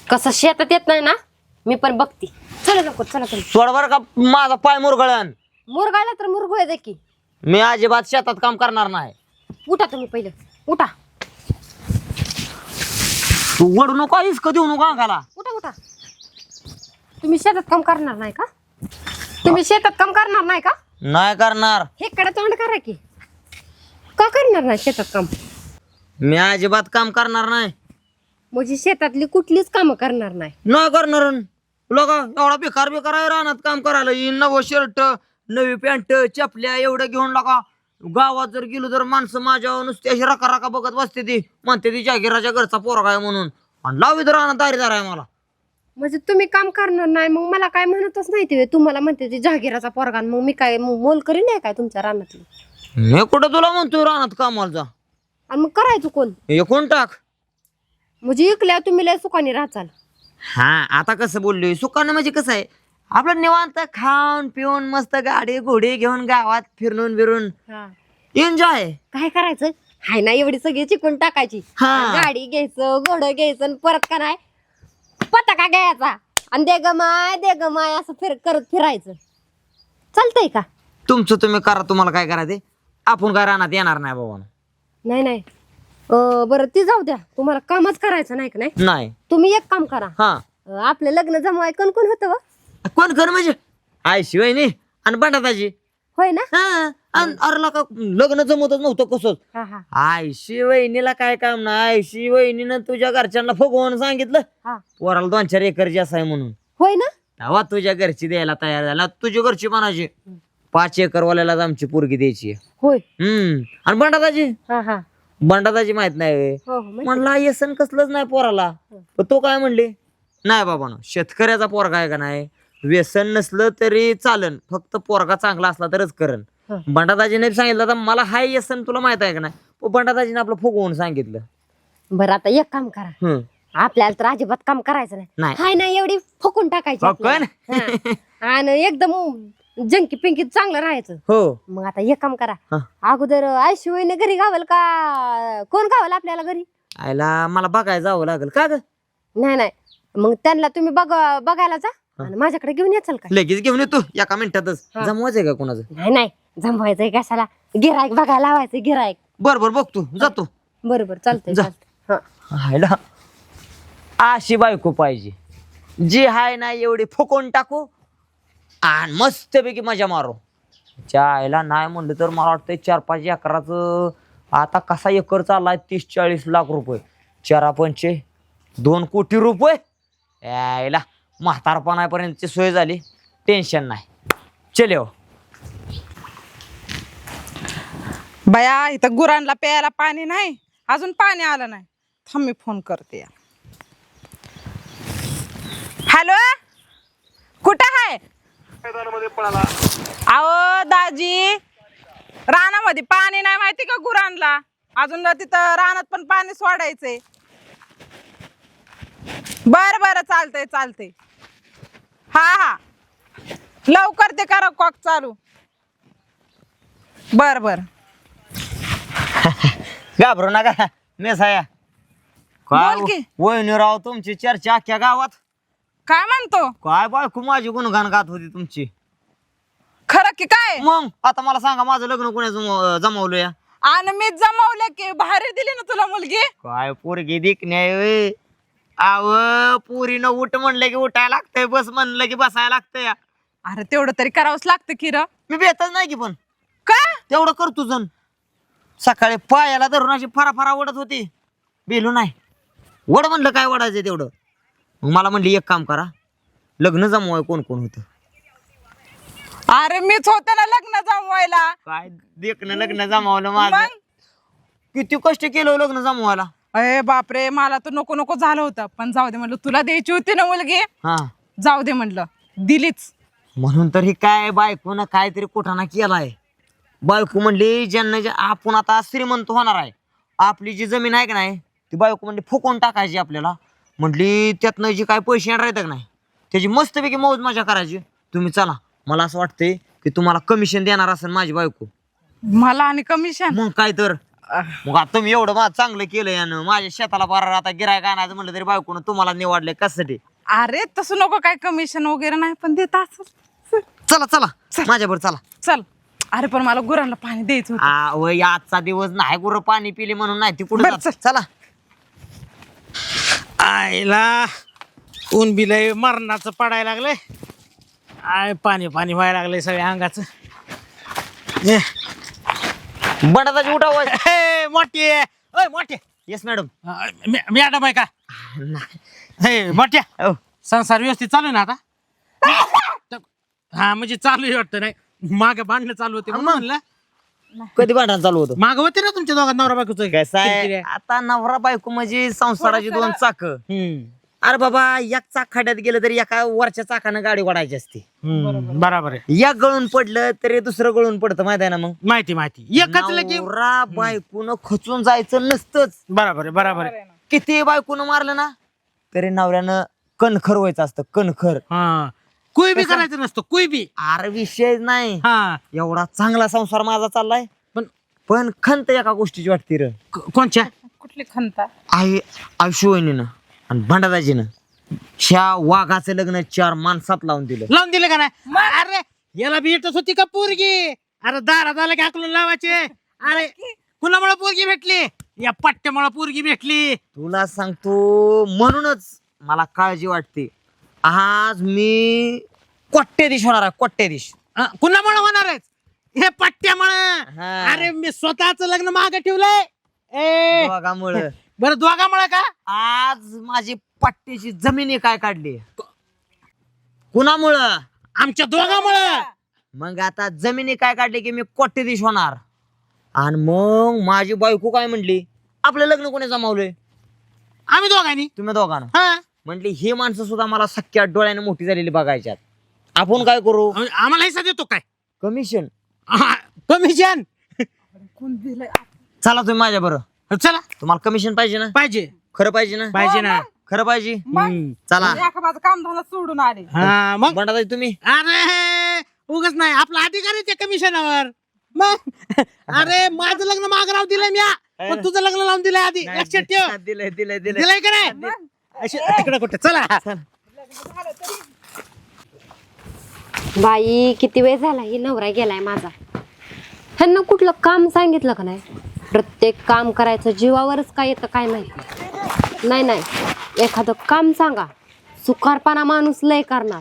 कसं शेतात येत नाही ना मी पण बघते. चला नको चला चला. सोड बरं का माझा पाय मुरगळन. मुरगाळला तर मुरगू आहे की. मी अजिबात शेतात काम करणार नाही. उठा तुम्ही पहिलं उठा. तू वडू नको इसक देऊ नको अंगाला. उठा उठा. तुम्ही शेतात काम करणार नाही का? तुम्ही शेतात काम करणार नाही का? नाही करणार. हे कडे तोंड करा की. का करणार नाही शेतात काम? मी अजिबात काम करणार नाही. म्हणजे शेतातली कुठलीच कामं करणार नाही. नाही करणार. लोक एवढा बेकार बेकार आहे रानात काम करायला. नवं शर्ट नवी पॅन्ट चपल्या एवढं घेऊन लागा. गावात जर गेलो तर माणसं माझ्या नुसती अशी रका रका बघत बसते ती. म्हणते ती जागीराच्या घरचा पोरगा आहे म्हणून. आणि लावी तर रानात दारीदार आहे मला. म्हणजे तुम्ही काम करणार नाही मग मला काय म्हणतच नाही ते. तुम्हाला म्हणते ते जहागीराचा पोरगा. मग मी काय मोल करीन नाही काय तुमच्या रानातली? हे कुठं तुला म्हणतोय रानात कामाला जा. आणि मग करायचं कोण? हे कोण टाक. म्हणजे इकल्या तुम्ही लय सुखाने राहचाल. हा आता कसं बोललोय सुखानं म्हणजे कसं आहे आपलं निवांत खाऊन पिऊन मस्त गाडी घोडी घेऊन गावात फिरून बिरून एन्जॉय. काय करायचं हाय ना एवढी सगळी चिकून टाकायची. हा. गाडी घ्यायचं घोडं घ्यायचं आणि परत का नाही पटाका घ्यायचा आणि दे गमाय असं करत फिरायचं. चालतंय का? तुमचं तुम्ही करा. तुम्हाला काय करायचं आपण काय रानात येणार नाही बाबा. नाही नाही बरं ती जाऊ द्या. तुम्हाला कामच करायचं नाही का? नाही नाही. तुम्ही एक काम करा. हा आपलं लग्न जमवाय कोण कोण होतं व? कोण कर म्हणजे आई शिवायनी आणि बंडाताजी. होय ना? हा अरे का लग्न जमवतच नव्हतं कसंच. हा हा आयशी वहिनीला काय काम नाही. आयशी वहिनीनं तुझ्या घरच्यांना फगवून सांगितलं हा. पोराला 2-4 एकर जास्त आहे म्हणून. होय ना? तेव्हा तुझ्या घरची द्यायला तयार झाला. तुझ्या घरची म्हणायची 5 एकर वाल्यालाच आमची पोरगी द्यायची. होय. आणि बंडाताजी हा हा बंडाताजी माहित नाही. हो हो म्हणला येसन कसलंच नाही पोराला. पण तो काय म्हणले नाही बाबा शेतकऱ्याचा पोरगा आहे का नाही व्यसन नसलं तरी चालन फक्त पोरगा चांगला असला तरच करण. बंडादाजीने सांगितलं तर मला हाय व्यसन तुला माहित आहे का नाही. बंडादाजीने आपलं फुगवून सांगितलं. बरं आता एक काम करा. आपल्याला तर अजिबात काम करायचं नाही. नाही. हाय ना एवढी फुकून टाकायची आपल्याला. हा. आणि एकदम जंकी पिंकी चांगलं राहायचं. हो मग आता एक काम करा. हा. अगोदर आयशिवायने घरी गावल का कोण गावल आपल्याला घरी? आयला मला बघायला जावं लागेल का ग. नाही नाही मग त्यांना तुम्ही बघायला जा आणि माझ्याकडे घेऊन याचाल का? लगेच घेऊन येतो एका मिनिटातच. जमवायचंय का कोणाचं? नाही नाही जमवायचंय कशाला. गिरायक बघायला लावायचं गिरायक. बरोबर बघतो जातो. बरोबर चालतंय जा. चालतंय. हा. आयला अशी बायको पाहिजे जी हाय ना एवढी फुकून टाकू आणि मस्तपैकी मजा मारू. त्या आईला नाही म्हणलं तर मला वाटतंय 4-5 एकराचं आता कसा एकर चाललाय 30-40 लाख रुपये. 4-5 2 कोटी रुपये. यायला म्हातारपणापर्यंतची सोय झाली. टेन्शन नाही. चले हो बया इथं गुरांना प्यायला पाणी नाही. अजून पाणी आलं नाही. थांब मी फोन करते. हॅलो कुठं आहे? अहो दाजी रानामध्ये पाणी नाही माहिती का गुरांना. अजून तिथं रानात पण पाणी सोडायचंय. बर बर चालतंय चालतंय. हा हा लवकर ते करा कॉक चालू. बर बर घाबरू नका मेसाया. काय बोल की. वहिनी राव तुमची चर्चा अख्ख्या गावात. काय म्हणतो? काय बायको माझी गुणगान गात होती तुमची. खरं की काय? मग आता मला सांगा माझं लग्न कोणी जमवलं या? आणि मी जमवलं की भारी दिली ना तुला मुलगी. काय पोरगी दिकण्या आव पुरीनं उठ म्हणलं की उठायला लागतंय. बस म्हणलं की बसायला लागतंय. अरे तेवढं तरी करावंच लागतं की र. मी भेटच नाही की पण का? तेवढं करतो जण. सकाळी पायाला धरून अशी फरा ओढत होती. बेलू नाही वड म्हणलं काय वडायचं तेवढं. मग मला म्हणली एक काम करा लग्न जमवाय कोण कोण होतं. अरे मीच होते ना लग्न जमवायला. काय देखणं लग्न जमावलं माझं. मग? किती कष्ट केलं लग्न जमवायला. अरे बापरे मला तर नको नको झालं होतं. पण जाऊ दे म्हणलं तुला द्यायची होती ना मुलगी. हा जाऊ दे म्हणलं दिलीच. म्हणून तर हे काय बायकोनं काहीतरी कुठाना केलाय. बायको म्हणली ज्यांना आपण आता श्रीमंत होणार आहे आपली जी जमीन आहे का नाही ती बायको म्हणली फुकून टाकायची आपल्याला. म्हटली त्यातनं जे काय पैसे येणार आहेत का नाही त्याची मस्तपैकी मौज मजा करायची. तुम्ही चला मला असं वाटतंय की तुम्हाला कमिशन देणार असेल माझी बायको. मला आणि कमिशन? मग काय तर मग आता तुम्ही एवढं माझं चांगलं केलं यानं माझ्या शेताला बारा आता गिरायक आणायचं म्हणलं तरी बायकोनं तुम्हाला निवडले कशासाठी? अरे तसं नको, काय कमिशन वगैरे नाही पण देत असेल. चला चला माझ्याबरोबर चला. चल. अरे पण मला गुरांना पाणी द्यायचं होतं. वय आजचा दिवस नाही गुरं पाणी पिले म्हणून नाही ती बरं, पुढे चल. चला. आईला ऊन बिलय मरणाचं पडायला लागलंय. आय पाणी पाणी व्हायला लागलंय सगळ्या अंगाचं. बटाटाची उठाव. मोठी ओय मोठे. Yes madam. मॅडम आहे का? हे मोठ्या हो. संसार व्यवस्थित चालू आहे ना आता? हा म्हणजे चालू आहे वाटतं. नाही मागे भांडणं चालू होते म्हणून म्हणलं. कधी भांडण चालू होतं? माग होते ना तुमच्या दोघात नवरा बायकोचं. कसं आहे आता नवरा बायको म्हणजे संसाराची दोन चाक. अरे बाबा एक चाक खड्यात गेलं तरी एका वरच्या चाकानं गाडी ओढायची असते. बरोबर आहे. एक गळून पडलं तरी दुसरं गळून पडतं माहित आहे ना. मग माहिती माहिती एकच लगे. नवरा बायकोनं खचून जायचं नसतंच. बरोबर आहे बरोबर आहे. किती बायकोनं मारलं ना तरी नवऱ्यानं कणखर व्हायचं असतं. कणखर. हा कुई बी करायचं नसतं कुई बी. अरे विषय नाही. हा एवढा चांगला संसार माझा चाललाय पण खंत एका गोष्टीची वाटते र. कोणच्या? कुठली खंता? आयुष्यवहिनीनं आणि भंडादाजीनं ह्या वाघाचं लग्न 4 माणसात लावून दिलं. लावून दिले का नाही? अरे याला भेटच होती का पोरगी? अरे दारात आलं की आकलून लावायचे. अरे कुणामुळे पोरगी भेटली? या पट्ट्यामुळे पोरगी भेटली. तुला सांगतो म्हणूनच मला काळजी वाटते. आज मी कोट्याधीश होणार आहे. कोट्याधीश. कुणामुळे होणार आहे? हे पट्ट्यामुळे. हा. अरे मी स्वतःच लग्न मागे ठेवलंय. ए दोघांमुळं. बरं दोघामुळे का? आज माझी पट्ट्याची जमिनी काय काढली? कुणामुळं? आमच्या दोघामुळे. मग आता जमिनी काय काढली की मी कोट्याधीश होणार. आणि मग माझी बायको काय म्हणली? आपलं लग्न कोणी जमावलंय? आम्ही दोघांनी. तुम्ही दोघांना. हा म्हटली ही माणसं सुद्धा मला सख्या डोळ्याने मोठी झालेली बघायच्यात. आपण काय करू? आम्हाला हिस्सा देतो काय? कमिशन. कमिशन. कोण दिलंय? चला तुम्ही माझ्या बरोबर. चला. तुम्हाला कमिशन पाहिजे ना? पाहिजे खरं पाहिजे ना? पाहिजे ना. खरं पाहिजे. चला. एका माझं काम झालं सोडून आले. हा मग. बंडादाजी तुम्ही. अरे उगच नाही आपला अधिकार आहे त्या कमिशनावर. मग अरे माझं लग्न माग राव दिलंय मी. पण तुझं लग्न लावून दिलंय आधी. लक्षात ठेव. दिलंय दिलंय दिलंय. दिलंय का नाही? तिकडे कुठे? चला. बाई किती वेळ झाला ही नवरा गेलाय माझा. ह्यांना कुठलं काम सांगितलं का नाही? प्रत्येक काम करायचं जीवावरच काय येतं काय माहिती. नाही एखादं काम सांगा. सुकारपणा माणूस लय करणार.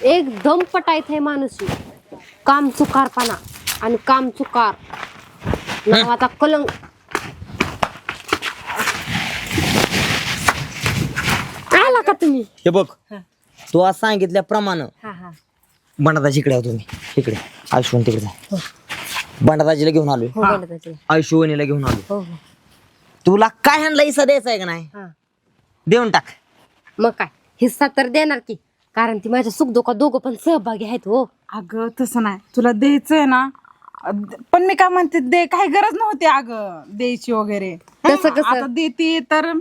एकदम पटायत आहे माणूस. काम चुकारपणा आणि काम चुकार नाव आता कलंक. आला का तुम्ही? हे बघ तू आज सांगितल्याप्रमाणे हा हा बंडादाजी इकडे आहो तुम्ही. इकडे आयुष्यवणी तिकडे जा. बंडादाजीला घेऊन आलोय. हो बोला त्याचे. आयुष्यवणीला घेऊन आलोय. हो हो तुला काय ह्यांना हिस्सा द्यायचा आहे का नाही? हा. देऊन टाक. मग काय हिस्सा तर देणार की. कारण ती माझ्या सुखदुःखात दोघं पण सहभागी आहेत. हो अगं तसं नाही, तुला द्यायचंय ना. पण मी काय म्हणते, दे, काही गरज नव्हती अगं द्यायची वगैरे. तसं कसं? आता देते तर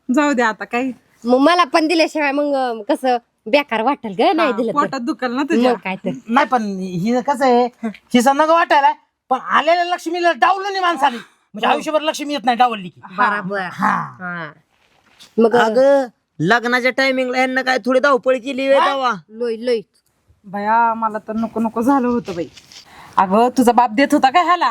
जाऊ दे आता काही. मग मला पण दिल्याशिवाय मग कसं बेकार वाटेल ग नाही दिलं तर. पोटात दुखल ना तुझ्या. मग काय तर. नाही पण ही कसं आहे हिस्सा नग वाटायला. पण आलेल्या लक्ष्मीला डावलं नाही माणसाने. म्हणजे आयुष्यभर लक्ष्मी येत नाही डावलली की. बराबर. हा. मग अगं लग्नाच्या टायमिंगला ह्यांना काय थोडी धावपळ केली दावा. लोय लोय भया मला तर नको नको झालं होतं बाई. अगं तुझा बाप देत होता का ह्याला?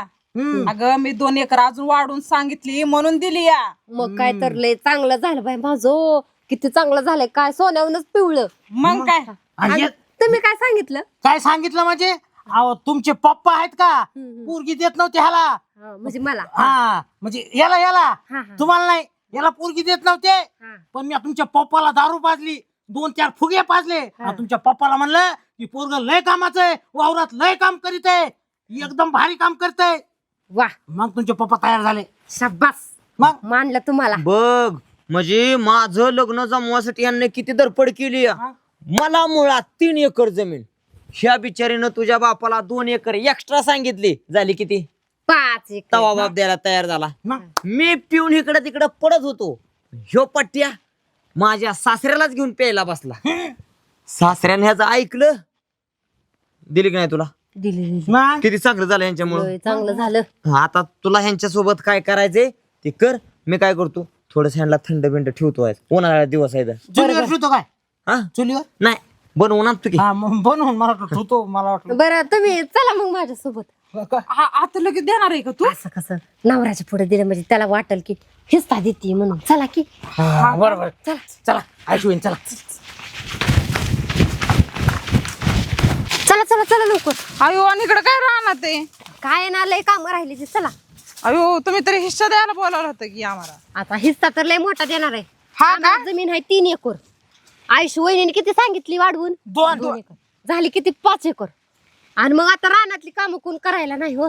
अगं मी 2 एकर अजून वाढून सांगितली म्हणून दिली या. मग काय तर लय चांगलं झालं बाई माझं. किती चांगलं झालंय काय सोन्याहूनच पिवळं. मग काय? आणि तुम्ही काय सांगितलं? काय सांगितलं म्हणजे? अहो तुमचे पप्पा आहेत का पोरगी देत नव्हते ह्याला. हा, म्हणजे मला. हा म्हणजे याला हा, हा. तुम्हाला नाही. याला पोरगी देत नव्हते. हा. पण मी तुमच्या पप्पाला दारू पाजली. 2-4 फुगे पाजले. तुमच्या पप्पाला म्हणलं की पोरग लय कामाचं आहे, वावरात लय काम करीत आहे, एकदम भारी काम करतय. वा मग तुमचे पप्पा तयार झाले. शाबास. मग मानलं तुम्हाला. बघ म्हणजे माझं लग्न जमवासाठी यांनी किती धडपड केली. मला मुळात 3 एकर जमीन. ह्या बिचारीनं तुझ्या बापाला 2 एकर एक्स्ट्रा सांगितली. झाली किती? 5 एकर. तवा बाप द्यायला तयार झाला. मी पिऊन इकडे तिकडे पडत होतो. ह्यो पट्ट्या माझ्या सासऱ्यालाच घेऊन प्यायला बसला. सासऱ्याने ह्याचं ऐकलं. दिली की नाही तुला? दिली मग किती चांगलं झालं ह्यांच्यामुळं. होय, चांगलं झालं. आता तुला ह्यांच्या सोबत काय करायचंय ते कर. मी काय करतो थोडस ह्यांना थंड बिंड ठेवतो आज, उन्हाळ्याचा दिवस आहे तर. चुलीवर ठेवतो काय हा चुलीवर नाही बनवून आणतो की. हा मग बनवून मला वाटलं ठेवतो मला वाटलं बरं तुम्ही चला मग माझ्यासोबत. आता लगेच देणार आहे का तू? असं कसं नवऱ्याच्या पुढे दिलं म्हणजे त्याला वाटल की हिस्सा देते म्हणून. चला की. हा, बरोबर चला. चला ऐकून चला चला चला चला लवकर. अयो आणि इकडे काय राहणार ते? काय ना लय काम राहिली ती. चला. अयो तुम्ही तरी हिस्सा द्यायला बोलावलं होतं की आम्हाला. आता हिस्सा तर लय मोठा देणार आहे. हा का? आम्हाला जमीन आहे 3 एकर. आयुष वहिनीने किती सांगितली वाढवून? 2 एकर झाली किती 5 एकर. आणि मग आता रानातली कामं कोण करायला नाही हो.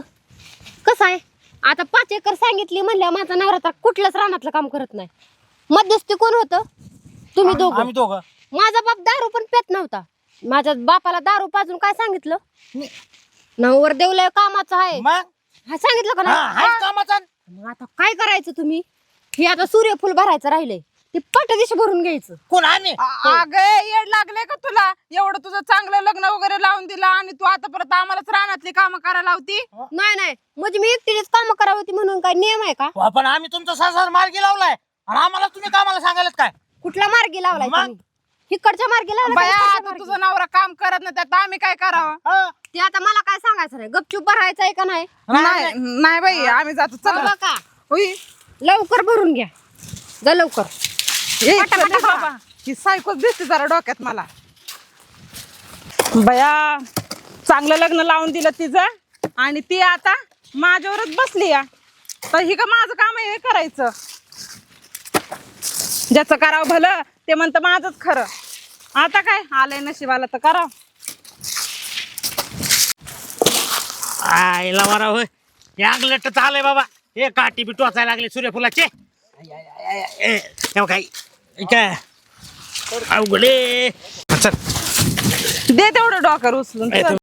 कसं आहे आता 5 एकर सांगितली म्हणल्या माझा नवरा तर कुठलंच रानातलं काम करत नाही. मध्यस्थी कोण होतं? तुम्ही दोघं. आम्ही दोघं माझा बाप दारू पण पेत नव्हता. माझ्या बापाला दारू पाजून काय सांगितलं? नवर देवलय कामाचं आहे. मग हा सांगितलं का हा नाही? हाय कामाचा मग आता काय करायचं तुम्ही? हे आता सूर्यफूल भरायचं राहिलंय ते पटदिश भरून घ्यायचं. कोण आम्ही अगं येड लागले का तुला? एवढं तुझं चांगलं लग्न वगैरे लावून दिलं आणि तू आता परत आम्हालाच रानातली कामं करायला लावती? नाही नाही म्हणजे मी एकटीनेच काम करावी होती म्हणून काय नियम आहे का? पण आम्ही तुमचा संसार मार्गी लावलाय आणि आम्हाला तुम्ही कामाला सांगायलात काय कुठला मार्गी लावलाय मग? तुम्ही? इकडच्या मार्गी लावलाय बाया का इकडच्या आता मार्गी? तुझा नवरा काम करत नाही त्यात आम्ही काय करावं? हा. ते आता मला काय सांगायचं नाही. गपचूप भरायचं आहे का नाही? नाही नाही बाई आम्ही जातो चल. बघा का होई लवकर भरून घ्या. जा लवकर. ये पटा, चल पटा, पटा. बाबा ही सायकोच दिसते जरा डोक्यात मला. बया चांगलं लग्न लावून दिलं तिचं आणि ती आता माझ्यावरच बसली या. तर ही का माझं काम आहे हे करायचं? ज्याचं करावं भलं ते म्हणतं माझंच खरं. आता काय आलंय नशिबाला तर करावं. आईला बरा होय अंगलट चालय बाबा. हे काठी बी टोचायला लागले सूर्यफुलाचे. काय काय अवघडे चल दे तेवढं डोक्यावर उचलून ए, चल.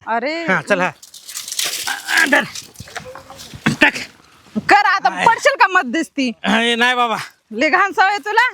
अरे हा चल हा धर. टाक कर आता पडशील का मध्यस्थी? नाही बाबा ले घाण सवय तुला.